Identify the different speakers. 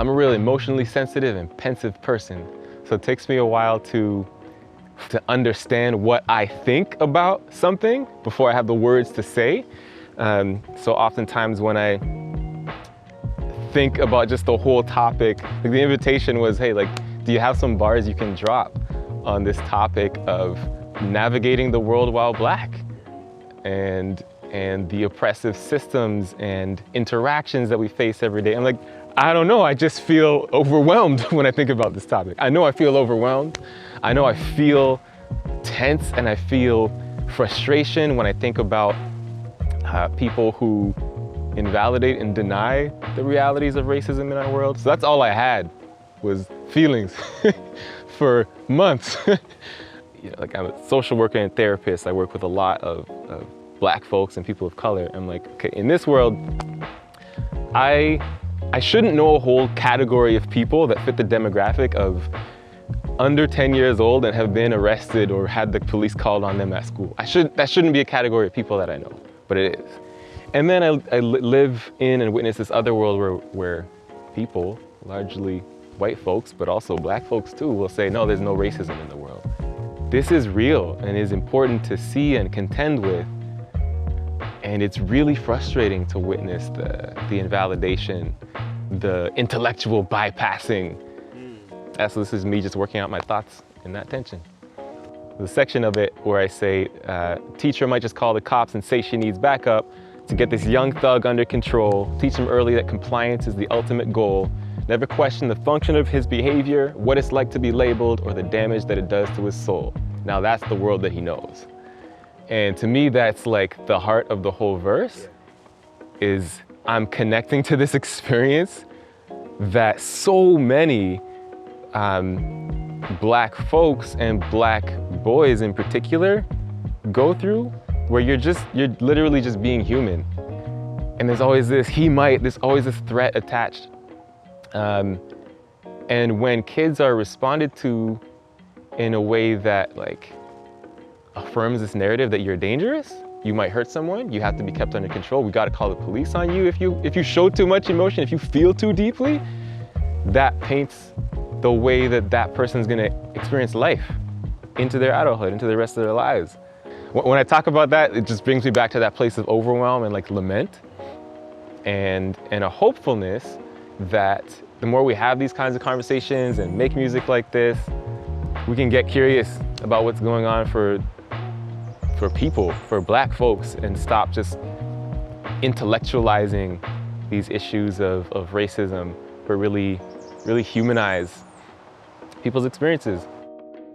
Speaker 1: I'm a really emotionally sensitive and pensive person. So it takes me a while to understand what I think about something before I have the words to say. So oftentimes when I think about just the whole topic, like the invitation was, hey, like, do you have some bars you can drop on this topic of navigating the world while Black and the oppressive systems and interactions that we face every day? I'm like, I don't know, I just feel overwhelmed when I think about this topic. I know I feel overwhelmed. I know I feel tense and I feel frustration when I think about people who invalidate and deny the realities of racism in our world. So that's all I had, was feelings for months. You know, like, I'm a social worker and therapist. I work with a lot of Black folks and people of color. I'm like, okay, in this world, I shouldn't know a whole category of people that fit the demographic of under 10 years old and have been arrested or had the police called on them at school. That shouldn't be a category of people that I know, but it is. And then I live in and witness this other world where people, largely white folks, but also Black folks too, will say, no, there's no racism in the world. This is real and is important to see and contend with. And it's really frustrating to witness the invalidation, the intellectual bypassing. So this is me just working out my thoughts in that tension. The section of it where I say, teacher might just call the cops and say she needs backup to get this young thug under control. Teach him early that compliance is the ultimate goal. Never question the function of his behavior, what it's like to be labeled, or the damage that it does to his soul. Now that's the world that he knows. And to me, that's like the heart of the whole verse, is I'm connecting to this experience that so many Black folks and Black boys in particular go through, where you're literally just being human. And there's always this, there's always this threat attached. And when kids are responded to in a way that like affirms this narrative that you're dangerous, you might hurt someone, you have to be kept under control, we gotta call the police on you if you show too much emotion, if you feel too deeply, that paints the way that person's gonna experience life into their adulthood, into the rest of their lives. When I talk about that, it just brings me back to that place of overwhelm and like lament and a hopefulness that the more we have these kinds of conversations and make music like this, we can get curious about what's going on for people, for Black folks, and stop just intellectualizing these issues of racism, but really humanize people's experiences.